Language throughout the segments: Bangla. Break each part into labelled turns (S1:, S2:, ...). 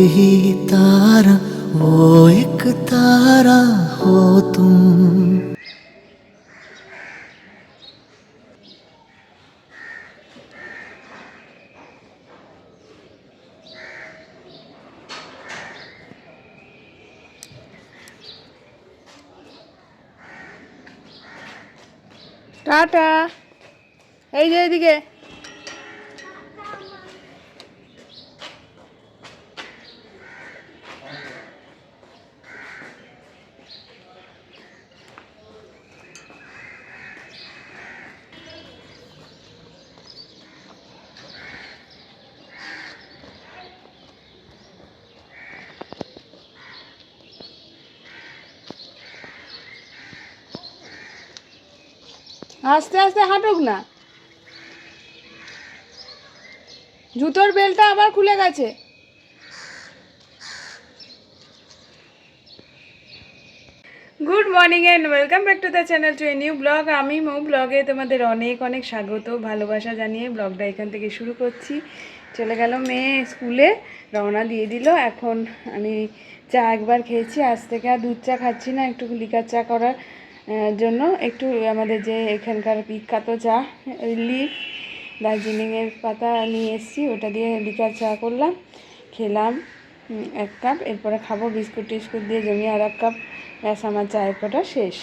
S1: ही तारा वो एक तारा हो तुम।
S2: টাটা। এই যে এদিকে আস্তে আস্তে হাঁটুক না, জুতোর বেলটা আবার খুলে গেছে। Good morning and welcome back to the channel to a new blog. আমি মৌ ব্লগে তোমাদের অনেক অনেক স্বাগত, ভালোবাসা জানিয়ে ব্লগটা এখান থেকে শুরু করছি। চলে গেল মেয়ে স্কুলে, রওনা দিয়ে দিল। এখন আমি চা একবার খেয়েছি, আজ থেকে আর দুধ চা খাচ্ছি না, একটু লিকার চা করার জন্য একটু আমাদের যে এখানকার বিখ্যাত চা লিফ দার্জিলিংয়ের পাতা নিয়ে এসেছি, ওটা দিয়ে লিকার চা করলাম, খেলাম 1 কাপ। এরপরে খাবো বিস্কুট টিস্কুট দিয়ে জমিয়ে আর 1 কাপ, ব্যাস আমার চায়ের কটা শেষ।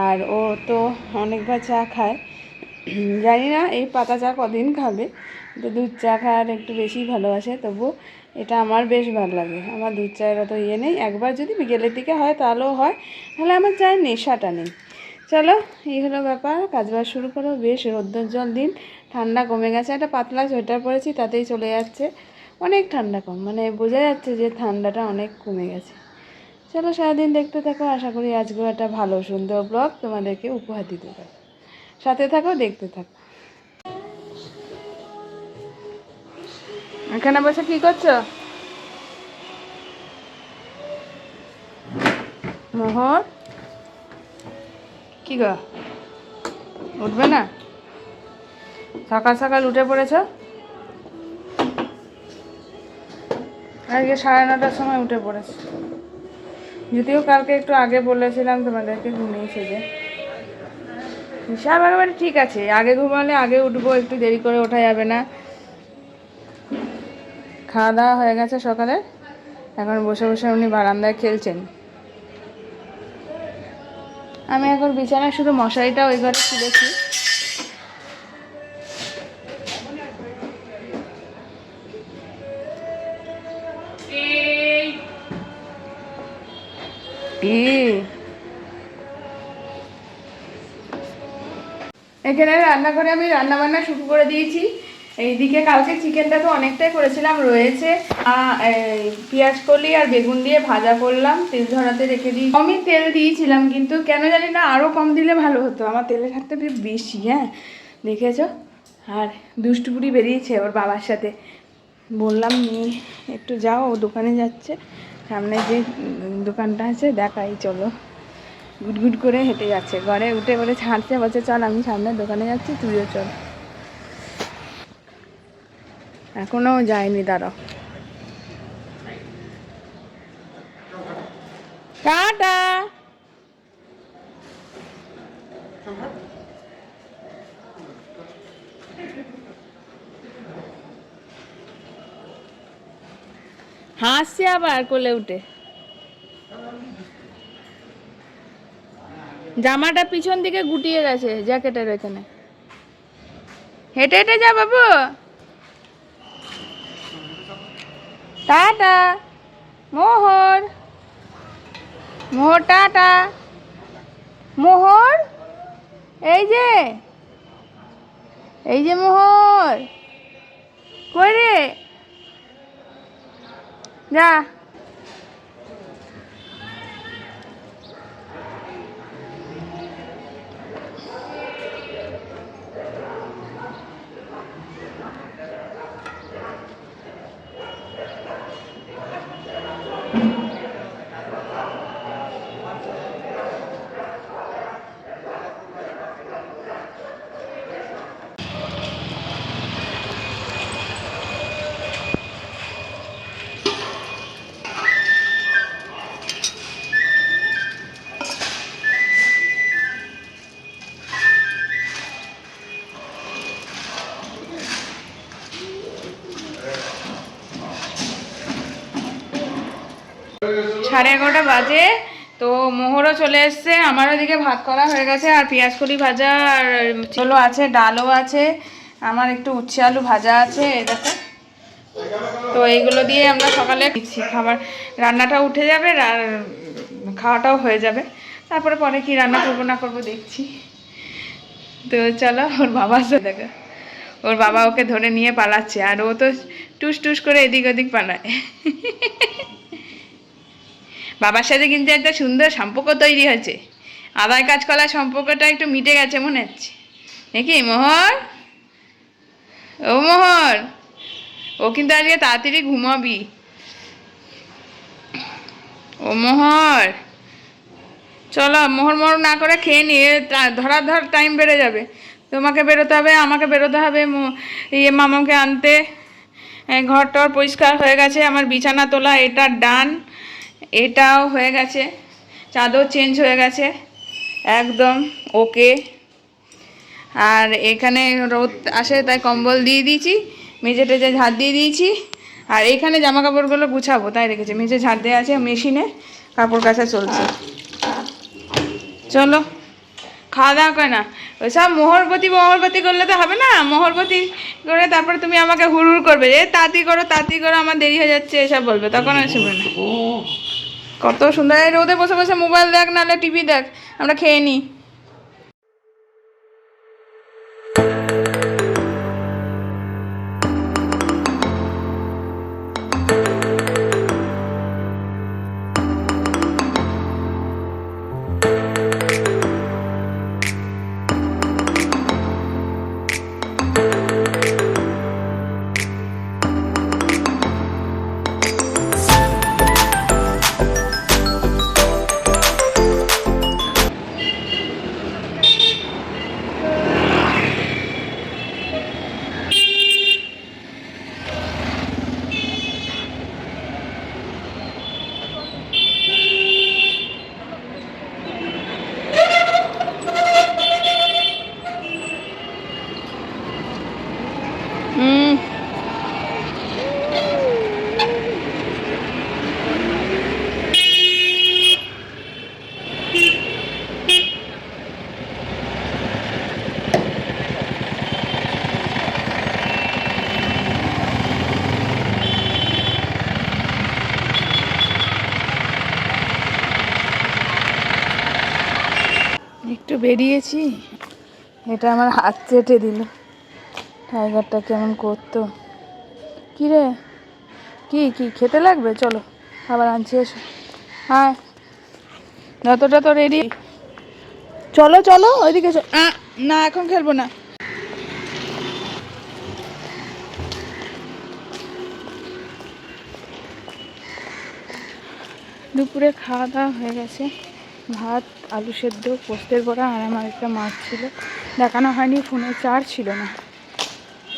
S2: আর ও তো অনেকবার চা খায়, জানি না এই পাতা চা কদিন খাবে, তো দুধ চা খাওয়ার একটু বেশি ভালোবাসে, তবু এটা আমার বেশ ভালো লাগে। আমার দুধ চায়ের অত ইয়ে নেই, একবার যদি বিকেলের দিকে হয় তাহলেও হয়, তাহলে আমার চায়ের নেশাটা নেই। চলো, এই হলো ব্যাপার, কাজবাজ শুরু করো। বেশ রৌদ্রোজ্জ্বল দিন, ঠান্ডা কমে গেছে, একটা পাতলা সোয়েটার পরেছি তাতেই চলে যাচ্ছে, অনেক ঠান্ডা কম, মানে বোঝা যাচ্ছে যে ঠান্ডাটা অনেক কমে গেছে। চলো সারাদিন দেখতে থাকো, আশা করি আজকেও একটা ভালো সুন্দর ব্লগ তোমাদেরকে উপহার দিতে পারো। সাথে থাকো, দেখতে থাকো। এখানে বসে কি করছো? মোহর কি গো, উঠবে না? সকাল সকাল উঠে পড়েছ, আজকে 9:30টার সময় উঠে পড়েছ। যদিও কালকে একটু আগে বলেছিলাম তোমাদেরকে ঘুমিয়েছে যে, হিসাব একেবারে ঠিক আছে, আগে ঘুমালে আগে উঠবো, একটু দেরি করে ওঠা যাবে না। খাওয়া দাওয়া হয়ে গেছে সকালে, এখন বসে বসে উনি বারান্দায় খেলছেন। আমি এখন বিছানায় শুধু মশারিটা ওই ঘরে তুলেছি। এখানে রান্নাঘরে আমি রান্না বান্না শুরু করে দিয়েছি। এইদিকে কালকে চিকেনটা তো অনেকটাই করেছিলাম, রয়েছে পেঁয়াজ কলি আর বেগুন দিয়ে ভাজা করলাম, তেল ঝরাতে রেখে দিই। কমই তেল দিয়েছিলাম, কিন্তু কেন জানি না আরও কম দিলে ভালো হতো, আমার তেলের হাতটা বেশি। হ্যাঁ দেখেছো? আর দুষ্টুপুরি বেরিয়েছে ওর বাবার সাথে, বললাম নিয়ে একটু যাও, ও দোকানে যাচ্ছে, সামনে যে দোকানটা আছে দেখাই, চলো। গুটগুট করে হেঁটে যাচ্ছে, ঘরে উঠে বলে ছাড়ছে, বলছে চল আমি সামনের দোকানে যাচ্ছি, তুইও চল। এখনো যায়নি, দাঁড়াও। টাটা। হাসছে আবার কোলে উঠে, জামাটা পিছন দিকে গুটিয়ে গেছে জ্যাকেটের এখানে। হেঁটে হেঁটে যা বাবু। টাটা মোহর, মোহর টাটা। মোহর এই যে, এই যে মোহর, কই রে, যা। 11:30 বাজে। তো মোহরও চলে এসছে, আমার ওদিকে ভাত করা হয়ে গেছে, আর পেঁয়াজ কলি ভাজা আর চলো আছে, ডালও আছে, আমার একটু উচ্ছে আলু ভাজা আছে, এই দেখো। তো এইগুলো দিয়ে আমরা সকালে দিচ্ছি খাবার, রান্নাটা উঠে যাবে আর খাওয়াটাও হয়ে যাবে, তারপরে পরে কি রান্না করবো না করবো দেখছি। তো চলো, ওর বাবা দেখো, ওর বাবা ওকে ধরে নিয়ে পালাচ্ছে, আর ও তো টুস টুস করে এদিক ওদিক পালায়। বাবার সাথে কিন্তু একটা সুন্দর সম্পর্ক তৈরি হয়েছে, আদার কাজকলার সম্পর্কটা একটু মিটে গেছে মনে হচ্ছে নাকি মোহর? ও মোহর, ও কিন্তু আজকে তাড়াতাড়ি ঘুমাবি। ও মোহর, চলো মোহর মোহর না করে খেয়ে নিয়ে ধর টাইম বেড়ে যাবে, তোমাকে বেরোতে হবে, আমাকে বেরোতে হবে মামাকে আনতে। ঘর টর পরিষ্কার হয়ে গেছে, আমার বিছানা তোলা এটা ডান, এটাও হয়ে গেছে, চাদর চেঞ্জ হয়ে গেছে একদম ওকে। আর এখানে রোদ আসে তাই কম্বল দিয়ে দিয়েছি, মেঝে টেজে ঝাড় দিয়ে দিয়েছি, আর এইখানে জামা কাপড়গুলো গুছাবো তাই রেখেছি, মেঝে ঝাড় দেওয়া আছে, মেশিনে কাপড় কাচা চলছে। চলো খাওয়া দাওয়া করে না, ওইসব মোহরবতী করলে তো হবে না, মোহরবতী করে তারপরে তুমি আমাকে হুড় করবে, যে তাঁতি করো আমার দেরি হয়ে যাচ্ছে এসব বলবে, তখন আর শুনবে না। কত সুন্দর এই রোদে বসে বসে মোবাইল দেখ, নাহলে টিভি দেখ, আমরা খেয়ে নিই। একটু বেরিয়েছি, এটা আমার হাত চেটে দিল, টাইগারটা কেমন করতো। কী রে, কি খেতে লাগবে? চলো খাবার আনছি, এসো। হ্যাঁ যতটা তো রেডি, চলো চলো ওইদিকে না এখন খেলবো না। দুপুরে খাওয়া দাওয়া হয়ে গেছে, ভাত আলু সেদ্ধ পোস্তের বড়া, আর আমার একটা মাছ ছিল, দেখানো হয়নি, ফোনে চার্জ ছিল না।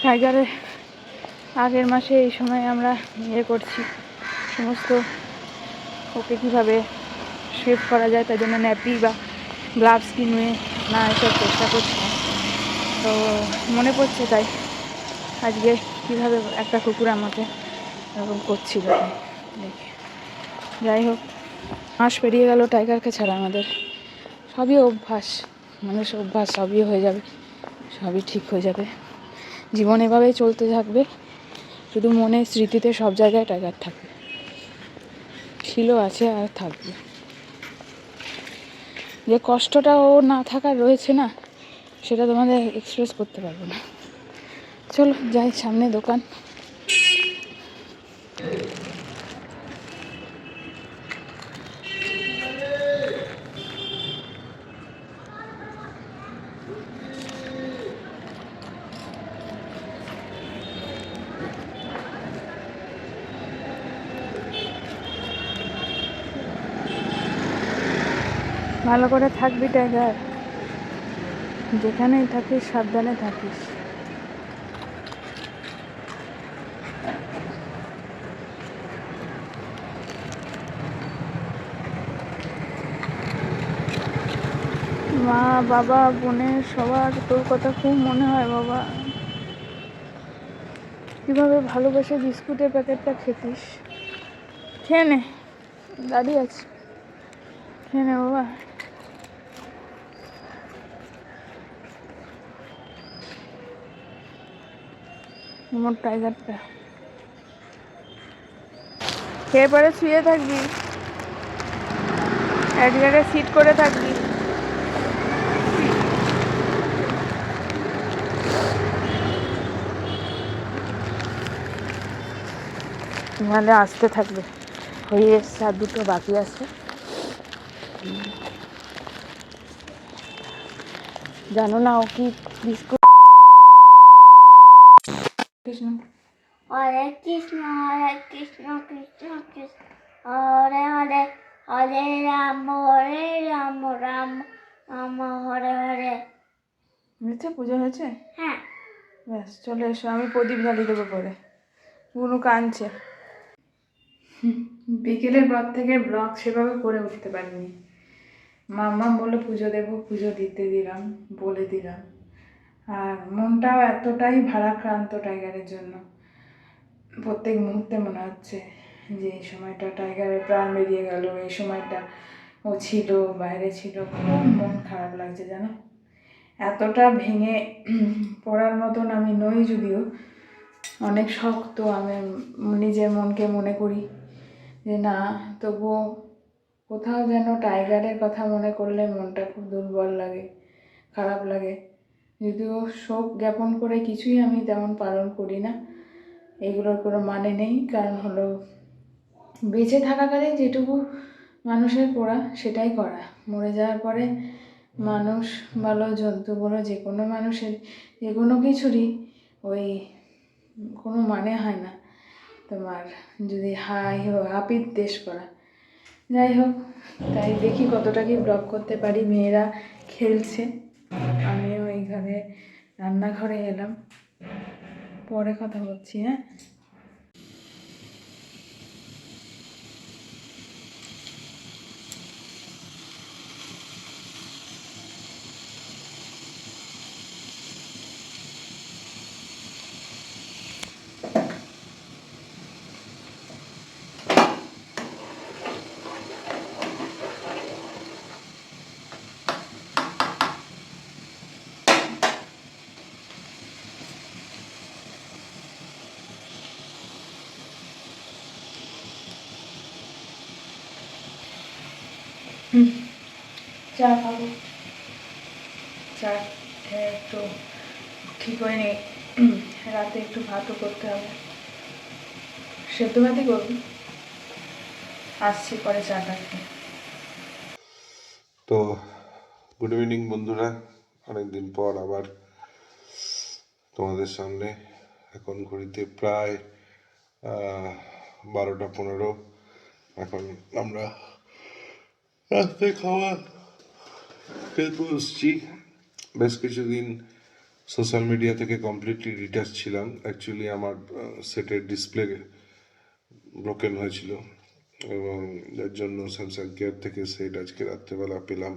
S2: টাইগারের আগের মাসে এই সময় আমরা করছি সমস্ত, ওকে কীভাবে শেভ করা যায় তার জন্য ন্যাপি বা গ্লাভস কিনে না এসব চেষ্টা করছিলাম, তো মনে পড়ছে তাই আজকে কীভাবে একটা কুকুর আমাকে এরকম করছিল দেখে। যাই হোক, মাস পেরিয়ে গেল টাইগারকে ছাড়া, আমাদের সবই অভ্যাস, মানুষের অভ্যাস, সবই হয়ে যাবে, সবই ঠিক হয়ে যাবে, জীবন এভাবেই চলতে থাকবে, শুধু মনে স্মৃতিতে সব জায়গায় টাইগার থাকবে, ছিল আছে আর থাকবে। যে কষ্টটা ও না থাকার রয়েছে না, সেটা তোমাদের এক্সপ্রেস করতে পারবো না। চলো যাই, সামনে দোকান। ভালো করে থাকবি টাইগার, যেখানেই থাকিস সাবধানে থাকিস। মা বাবা বোনের সবার তোর কথা খুব মনে হয় বাবা, কীভাবে ভালোবেসে বিস্কুটের প্যাকেটটা খেতিস, খেয়ে নে, দাঁড়িয়ে আছে, খেয়ে নে বাবা। আমার টাইগারটা খেয়ে পরে শুয়ে থাকবি, এক জায়গায় সিট করে থাকবি। নাহলে আসতে থাকবে। হয়ে এসছে, আর দুটো বাকি আছে। জানো না ও কি বিস্কুট। কৃষ্ণ
S3: হরে কৃষ্ণ কৃষ্ণ কৃষ্ণ হরে হরে হরে রাম রাম রাম হরে হরে।
S2: হয়েছে, পুজো হয়েছে?
S3: হ্যাঁ।
S2: ব্যাস চলে এসো, আমি প্রদীপ জ্বালিয়ে দেবো পরে। গুনু কাঁদছে। বিকেলের পর থেকে ব্লগ সেভাবে করে উঠতে পারিনি। মাম্মা বললো পুজো দেবো, পুজো দিতে দিলাম, বলে দিলাম। আর মনটাও এতটাই ভারাক্রান্ত টাইগারের জন্য। প্রত্যেক মুহূর্তে মনে হচ্ছে যে এই সময়টা টাইগারের প্রাণ বেরিয়ে গেল, এই সময়টা ও ছিল বাইরে ছিল, খুব মন খারাপ লাগছে জানো। এতটা ভেঙে পড়ার মতন আমি নই, যদিও অনেক শক্ত। আমি নিজের মনকে মনে করি যে না, তবুও কোথাও যেন টাইগারের কথা মনে করলে মনটা খুব দুর্বল লাগে, খারাপ লাগে। যদিও শোক জ্ঞাপন করে কিছুই আমি তেমন পালন করি না, এগুলোর কোনো মানে নেই। কারণ হলো বেঁচে থাকাকালীন যেটুকু মানুষের করা সেটাই করা। মরে যাওয়ার পরে মানুষ বলো, জন্তু বলো, যে কোনো মানুষের যে কোনো কিছুরই ওই কোনো মানে হয় না তোমার যদি হাপির দেশ করা। যাই হোক, তাই দেখি কতটা কি ব্লগ করতে পারি। মেয়েরা খেলছে, আমিও এইখানে রান্নাঘরে এলাম, পরে কথা বলছি। হ্যাঁ, চা খাবো। চা খেয়ে একটু ঠিক হয়নি, রাতে একটু ভাতও করতে হবে, সেদ্ধ ভাতই করবো। আসছি পরে চাটা খেয়ে।
S4: তো গুড ইভিনিং বন্ধুরা, অনেকদিন পর আবার তোমাদের সামনে। এখন ঘড়িতে প্রায় 12টা 15। এখন আমরা রাত্রে খাবার খেতে বসছি। বেশ কিছুদিন সোশ্যাল মিডিয়া থেকে কমপ্লিটলি ডিটাচ ছিলাম। অ্যাকচুয়ালি আমার সেটের ডিসপ্লে ব্রোকেন হয়েছিল এবং যার জন্য স্যামসাং কেয়ার থেকে সেট আজকে রাত্রেবেলা পেলাম।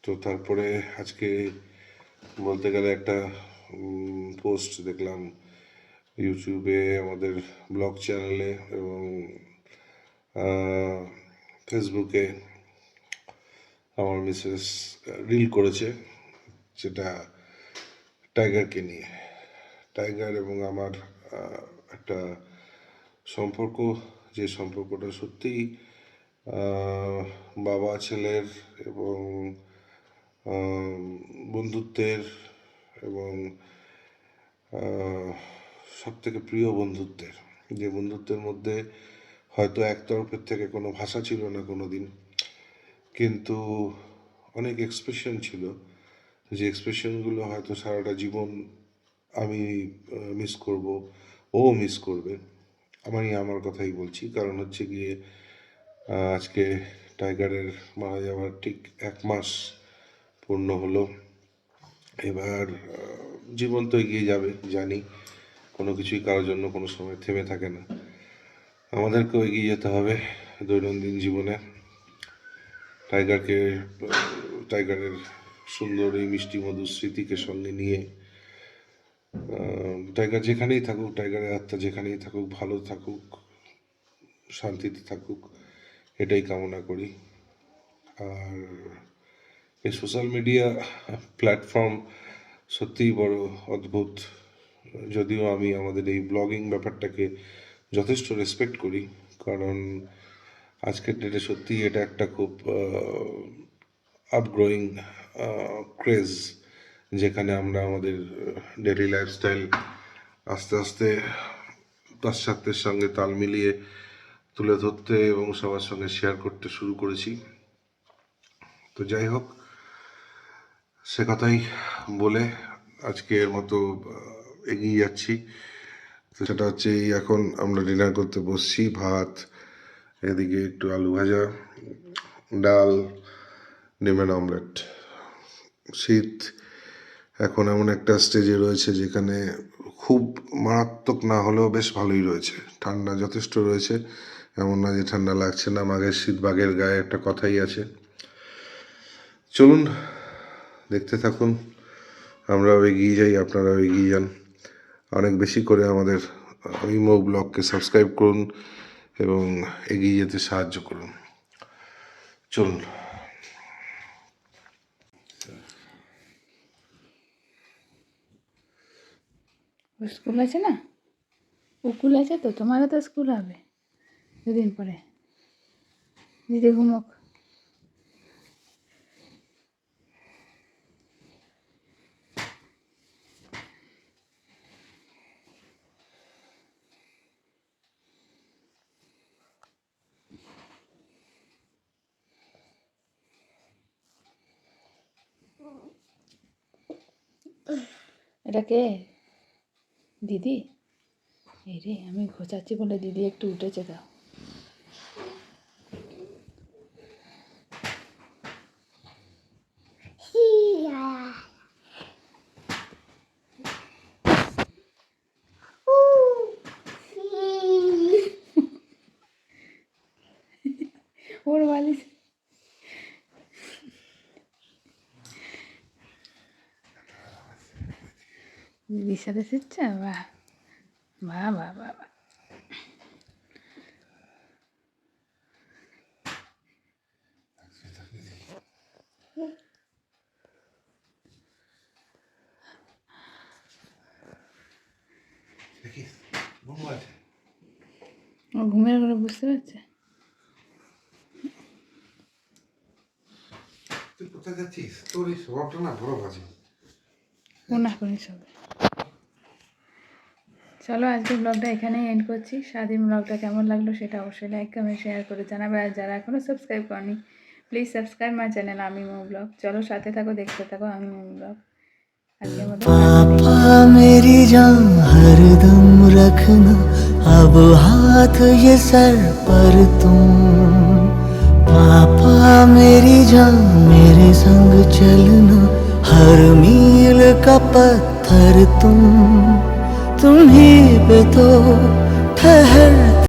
S4: তো তারপরে আজকে বলতে গেলে একটা পোস্ট দেখলাম ইউটিউবে, আমাদের ব্লগ চ্যানেলে এবং ফেসবুকে। আমার মিসেস রিল করেছে, যেটা টাইগারকে নিয়ে। টাইগার এবং আমার একটা সম্পর্ক, যে সম্পর্কটা সত্যিই বাবা ছেলের এবং বন্ধুত্বের এবং সব থেকে প্রিয় বন্ধুত্বের, যে বন্ধুত্বের মধ্যে হয়তো একতরফের থেকে কোনো ভাষা ছিল না কোনো দিন, কিন্তু অনেক এক্সপ্রেশন ছিল, যে এক্সপ্রেশনগুলো হয়তো সারাটা জীবন আমি মিস করব, ও মিস করবে। আমার কথাই বলছি, কারণ হচ্ছে গিয়ে আজকে টাইগারের মারা যাওয়ার ঠিক 1 মাস পূর্ণ হলো। এবার জীবন তো এগিয়ে যাবে জানি, কোনো কিছুই কারোর জন্য কোনো সময় থেমে থাকে না। আমাদেরকেও এগিয়ে যেতে হবে দৈনন্দিন জীবনে। টাইগারের সুন্দর এই মিষ্টি মধুর স্মৃতিকে সঙ্গে নিয়ে টাইগার যেখানেই থাকুক, টাইগারের আত্মা যেখানেই থাকুক, ভালো থাকুক, শান্তিতে থাকুক, এটাই কামনা করি। আর এই সোশ্যাল মিডিয়া প্ল্যাটফর্ম সত্যিই বড় অদ্ভুত। যদিও আমি আমাদের এই ব্লগিং ব্যাপারটাকে যথেষ্ট রেসপেক্ট করি, কারণ আজকের ডেটে সত্যিই এটা একটা খুব আপগ্রোয়িং ক্রেজ, যেখানে আমরা আমাদের ডেইলি লাইফস্টাইল আস্তে আস্তে পাশ্চাত্যের সঙ্গে তাল মিলিয়ে তুলে ধরতে এবং সবার সঙ্গে শেয়ার করতে শুরু করেছি। তো যাই হোক, সে কথাই বলে আজকের মতো এগিয়ে যাচ্ছি। তো সেটা হচ্ছে এখন আমরা ডিনার করতে বসছি। ভাত, এদিকে একটু আলু ভাজা, ডাল, ডিমের অমলেট। শীত এখন এমন একটা স্টেজে রয়েছে যেখানে খুব মারাত্মক না হলেও বেশ ভালোই রয়েছে, ঠান্ডা যথেষ্ট রয়েছে, এমন না যে ঠান্ডা লাগছে না। মাঘের শীত বাঘের গায়ে একটা কথাই আছে। চলুন দেখতে থাকুন, আমরাও এগিয়ে যাই, আপনারাও এগিয়ে যান। অনেক বেশি করে আমাদের আমি মৌ ব্লগকে সাবস্ক্রাইব করুন এবং এগিয়ে যেতে সাহায্য করুন। চলুন।
S2: স্কুল আছে না, উকুল আছে, তো তোমারও তো স্কুল হবে দুদিন পরে। দিদি ঘুমোক। এটা কে? দিদি? এই রে, আমি ঘোচাচ্ছি বলে দিদি একটু উঠেছে। দাও। ওর বালিশ দিদির সাথে শিখছে। বাহ বাহ বাহ বাহ বাহ। ও ঘুমের ঘরে বুঝতে পারছে।
S4: তুই কোথায় যাচ্ছিস? তোর এই স্বভাবটা না বড় বাজে।
S2: কোনা কোনি সব। চলো আজকে ব্লগটা এখানেই এন্ড করছি। স্বাধীন ব্লগটা কেমন লাগলো সেটা অবশ্যই লাইক কমেন্ট শেয়ার করে জানাবে। আর যারা এখনও সাবস্ক্রাইব করনি, প্লিজ সাবস্ক্রাইব মাই চ্যানেল আমি মৌ ব্লগ। চলো সাথে থাকো, দেখতে থাকো আমি মৌ ব্লগ। আজকের মতো
S1: पापा मेरी जान हरदम रखना, अब हाथ ये सर पर तुम। पापा मेरी जान मेरे संग चलना, हर मील का पत्थर तुम ही पे तो ठहर